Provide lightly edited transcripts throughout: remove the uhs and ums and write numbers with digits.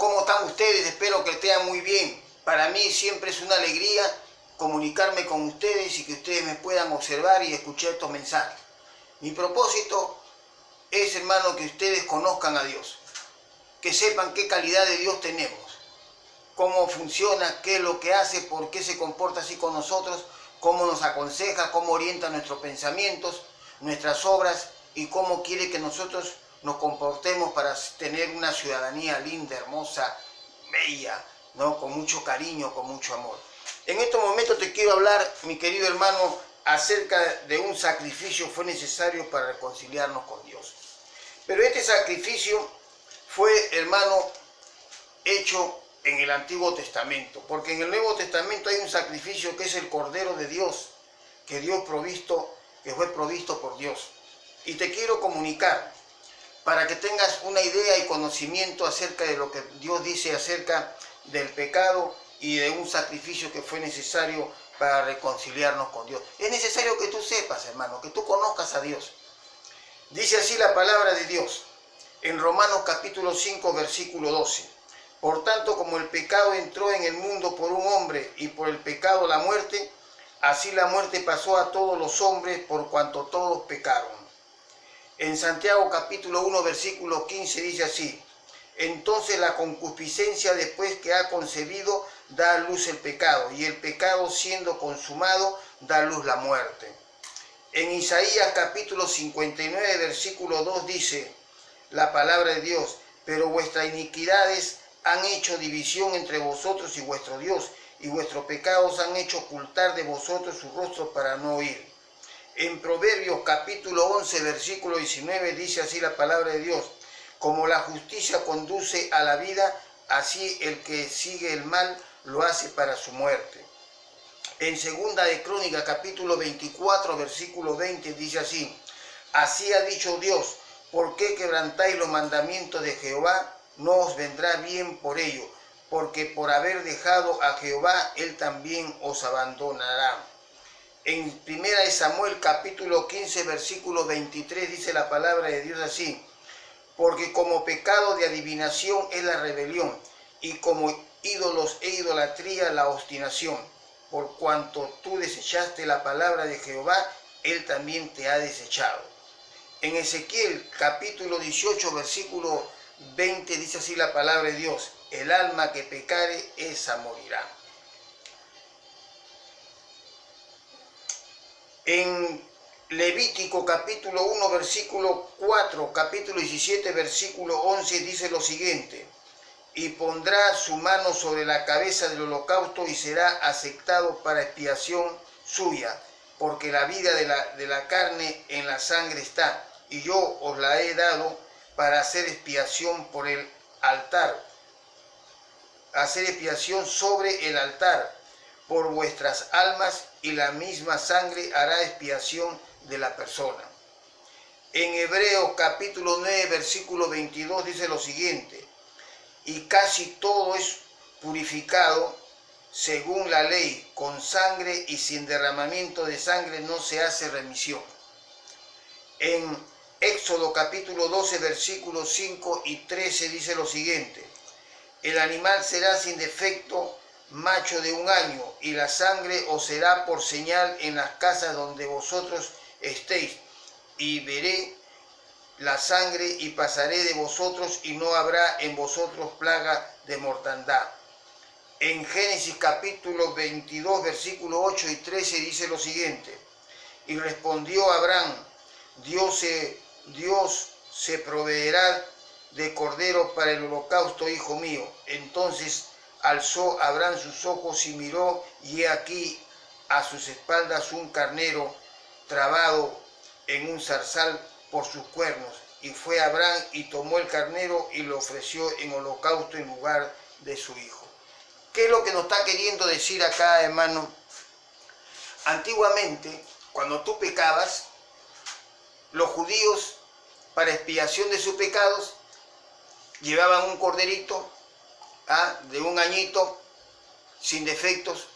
¿cómo están ustedes? Espero que estén muy bien. Para mí siempre es una alegría comunicarme con ustedes y que ustedes me puedan observar y escuchar estos mensajes. Mi propósito es, hermano, que ustedes conozcan a Dios, que sepan qué calidad de Dios tenemos, cómo funciona, qué es lo que hace, por qué se comporta así con nosotros, cómo nos aconseja, cómo orienta nuestros pensamientos, nuestras obras y cómo quiere que nosotros nos comportemos para tener una ciudadanía linda, hermosa, bella, ¿no? Con mucho cariño, con mucho amor. En estos momentos te quiero hablar, mi querido hermano, acerca de un sacrificio que fue necesario para reconciliarnos con Dios. Pero este sacrificio fue, hermano, hecho en el Antiguo Testamento, porque en el Nuevo Testamento hay un sacrificio que es el Cordero de Dios, que fue provisto por Dios. Y te quiero comunicar para que tengas una idea y conocimiento acerca de lo que Dios dice acerca del pecado y de un sacrificio que fue necesario para reconciliarnos con Dios. Es necesario que tú sepas, hermano, que tú conozcas a Dios. Dice así la palabra de Dios en Romanos capítulo 5, versículo 12. Por tanto, como el pecado entró en el mundo por un hombre y por el pecado la muerte, así la muerte pasó a todos los hombres por cuanto todos pecaron. En Santiago capítulo 1, versículo 15 dice así: entonces la concupiscencia después que ha concebido da a luz el pecado, y el pecado siendo consumado da a luz la muerte. En Isaías capítulo 59, versículo 2 dice la palabra de Dios: pero vuestras iniquidades han hecho división entre vosotros y vuestro Dios, y vuestros pecados han hecho ocultar de vosotros su rostro para no oír. En Proverbios capítulo 11, versículo 19 dice así la palabra de Dios: como la justicia conduce a la vida, así el que sigue el mal lo hace para su muerte. En Segunda de Crónicas capítulo 24, versículo 20 dice así: así ha dicho Dios, ¿por qué quebrantáis los mandamientos de Jehová? No os vendrá bien por ello, porque por haber dejado a Jehová, él también os abandonará. En Primera de Samuel capítulo 15, versículo 23 dice la palabra de Dios así: porque como pecado de adivinación es la rebelión, y como ídolos e idolatría la obstinación. Por cuanto tú desechaste la palabra de Jehová, él también te ha desechado. En Ezequiel capítulo 18, versículo 20 dice así la palabra de Dios: el alma que pecare, esa morirá. En Levítico capítulo 1, versículo 4, capítulo 17, versículo 11 dice lo siguiente: y pondrá su mano sobre la cabeza del holocausto y será aceptado para expiación suya, porque la vida de la carne en la sangre está, y yo os la he dado para hacer expiación por el altar, hacer expiación sobre el altar por vuestras almas, y la misma sangre hará expiación de la persona. En Hebreos capítulo 9, versículo 22 dice lo siguiente: y casi todo es purificado según la ley, con sangre, y sin derramamiento de sangre no se hace remisión. En Éxodo capítulo 12, versículos 5 y 13 dice lo siguiente: el animal será sin defecto, macho de 1 año, y la sangre os será por señal en las casas donde vosotros estéis, y veré la sangre y pasaré de vosotros, y no habrá en vosotros plaga de mortandad. En Génesis capítulo 22, versículos 8 y 13 dice lo siguiente: y respondió Abraham: Dios se proveerá de cordero para el holocausto, hijo mío. Entonces alzó Abraham sus ojos y miró, y he aquí a sus espaldas un carnero trabado en un zarzal por sus cuernos. Y fue Abraham y tomó el carnero y lo ofreció en holocausto en lugar de su hijo. ¿Qué es lo que nos está queriendo decir acá, hermano? Antiguamente, cuando tú pecabas, los judíos, para expiación de sus pecados, llevaban un corderito de 1 añito, sin defectos,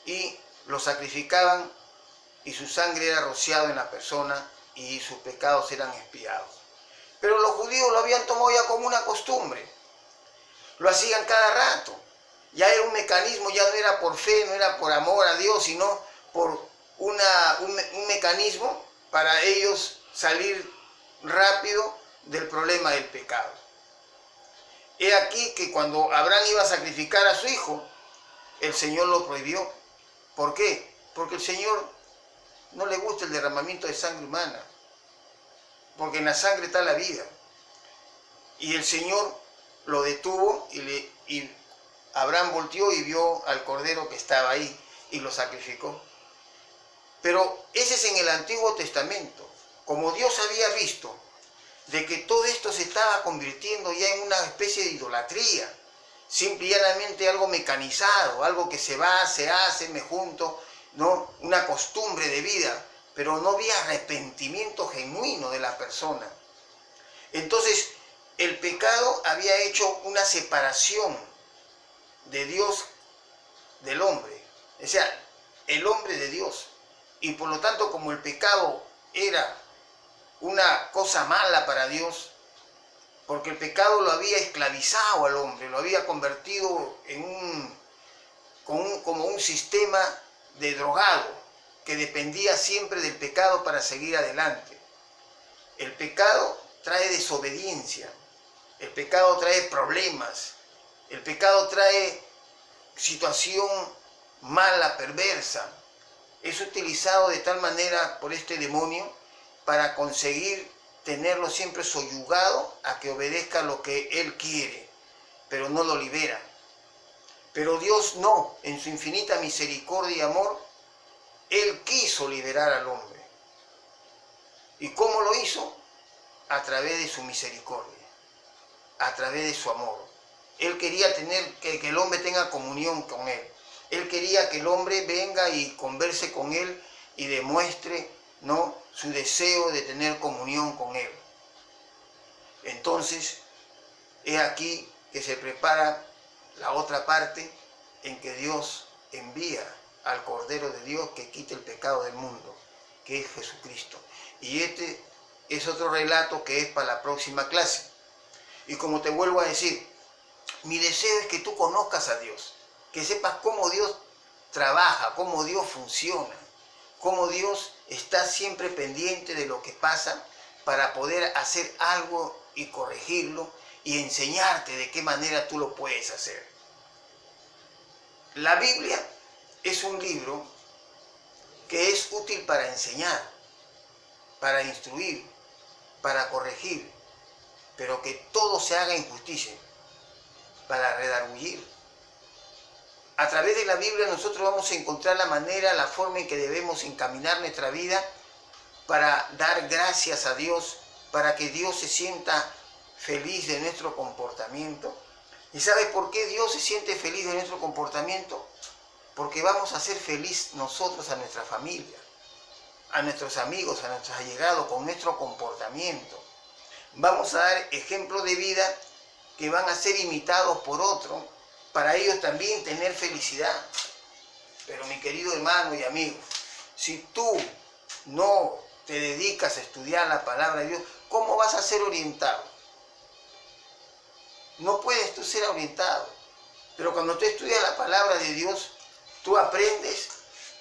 y lo sacrificaban, y su sangre era rociada en la persona, y sus pecados eran expiados. Pero los judíos lo habían tomado ya como una costumbre. lo hacían cada rato. Ya era un mecanismo, ya no era por fe, no era por amor a Dios, sino por un mecanismo para ellos salir rápido del problema del pecado. He aquí que cuando Abraham iba a sacrificar a su hijo, el Señor lo prohibió. ¿Por qué? Porque el Señor no le gusta el derramamiento de sangre humana, porque en la sangre está la vida. Y el Señor lo detuvo y Abraham volteó y vio al cordero que estaba ahí y lo sacrificó. Pero ese es en el Antiguo Testamento. Como Dios había visto de que todo esto se estaba convirtiendo ya en una especie de idolatría, simple y llanamente algo mecanizado, algo que se va, se hace, me junto, ¿no? Una costumbre de vida, pero no había arrepentimiento genuino de la persona. Entonces, el pecado había hecho una separación de Dios del hombre, o sea, el hombre de Dios. Y por lo tanto, como el pecado era una cosa mala para Dios, porque el pecado lo había esclavizado al hombre, lo había convertido en como un sistema de drogado que dependía siempre del pecado para seguir adelante. El pecado trae desobediencia, el pecado trae problemas, el pecado trae situación mala, perversa. Es utilizado de tal manera por este demonio para conseguir tenerlo siempre soyugado a que obedezca lo que él quiere, pero no lo libera. Pero Dios no, en su infinita misericordia y amor, Él quiso liberar al hombre. ¿Y cómo lo hizo? A través de su misericordia, a través de su amor. Él quería que el hombre tenga comunión con Él. Él quería que el hombre venga y converse con Él y demuestre, ¿no?, su deseo de tener comunión con Él. Entonces, he aquí que se prepara la otra parte en que Dios envía al Cordero de Dios que quite el pecado del mundo, que es Jesucristo. Y este es otro relato que es para la próxima clase. Y como te vuelvo a decir, mi deseo es que tú conozcas a Dios, que sepas cómo Dios trabaja, cómo Dios funciona, cómo Dios está siempre pendiente de lo que pasa para poder hacer algo y corregirlo y enseñarte de qué manera tú lo puedes hacer. La Biblia es un libro que es útil para enseñar, para instruir, para corregir, pero que todo se haga en justicia, para redarguir. A través de la Biblia nosotros vamos a encontrar la manera, la forma en que debemos encaminar nuestra vida para dar gracias a Dios, para que Dios se sienta feliz de nuestro comportamiento. ¿Y sabes por qué Dios se siente feliz de nuestro comportamiento? Porque vamos a ser feliz nosotros, a nuestra familia, a nuestros amigos, a nuestros allegados, con nuestro comportamiento. Vamos a dar ejemplos de vida que van a ser imitados por otros, para ellos también tener felicidad. Pero mi querido hermano y amigo, si tú no te dedicas a estudiar la palabra de Dios, ¿cómo vas a ser orientado? No puedes tú ser orientado. Pero cuando tú estudias la palabra de Dios, tú aprendes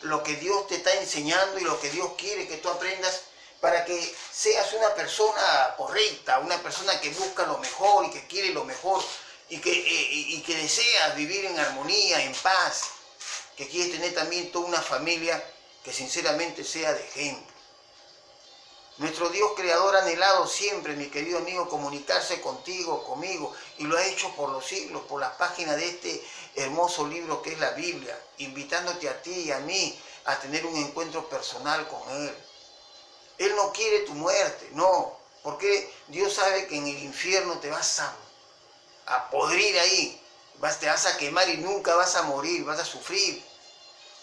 lo que Dios te está enseñando y lo que Dios quiere que tú aprendas para que seas una persona correcta, una persona que busca lo mejor y que quiere lo mejor y que deseas vivir en armonía, en paz, que quieres tener también toda una familia que sinceramente sea de ejemplo. Nuestro Dios creador ha anhelado siempre, mi querido amigo, comunicarse contigo, conmigo, y lo ha hecho por los siglos, por las páginas de este hermoso libro que es la Biblia, invitándote a ti y a mí a tener un encuentro personal con Él. Él no quiere tu muerte, no, porque Dios sabe que en el infierno te vas a podrir ahí, te vas a quemar y nunca vas a morir, vas a sufrir.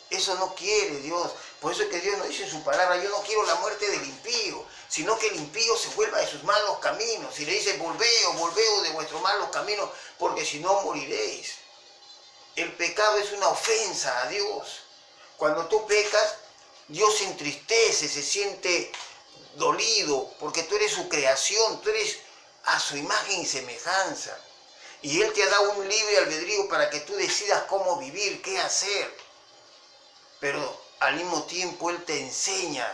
Eso no quiere Dios. Por eso es que Dios nos dice en su palabra, yo no quiero la muerte del impío, sino que el impío se vuelva de sus malos caminos. Y le dice, volveos de vuestros malos caminos, porque si no moriréis. El pecado es una ofensa a Dios. Cuando tú pecas, Dios se entristece, se siente dolido, porque tú eres su creación, tú eres a su imagen y semejanza. Y Él te ha dado un libre albedrío para que tú decidas cómo vivir, qué hacer. Pero al mismo tiempo Él te enseña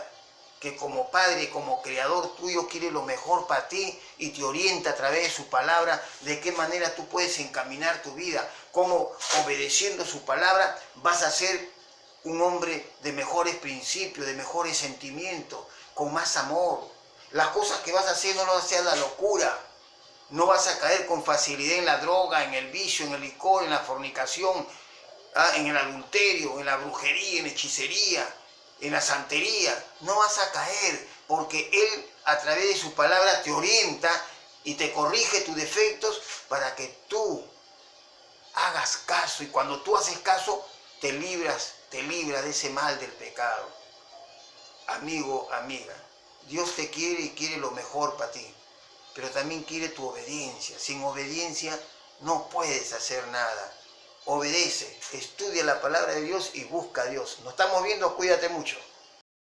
que como Padre, como Creador tuyo, quiere lo mejor para ti y te orienta a través de su palabra de qué manera tú puedes encaminar tu vida, cómo obedeciendo su palabra vas a ser un hombre de mejores principios, de mejores sentimientos, con más amor. Las cosas que vas a hacer no vas a hacer la locura, no vas a caer con facilidad en la droga, en el vicio, en el licor, en la fornicación, en el adulterio, en la brujería, en la hechicería, en la santería. No vas a caer, porque Él a través de su palabra te orienta y te corrige tus defectos para que tú hagas caso, y cuando tú haces caso te libras de ese mal del pecado. Amigo, amiga, Dios te quiere y quiere lo mejor para ti, pero también quiere tu obediencia. Sin obediencia no puedes hacer nada. Obedece, estudia la palabra de Dios y busca a Dios. Nos estamos viendo, cuídate mucho.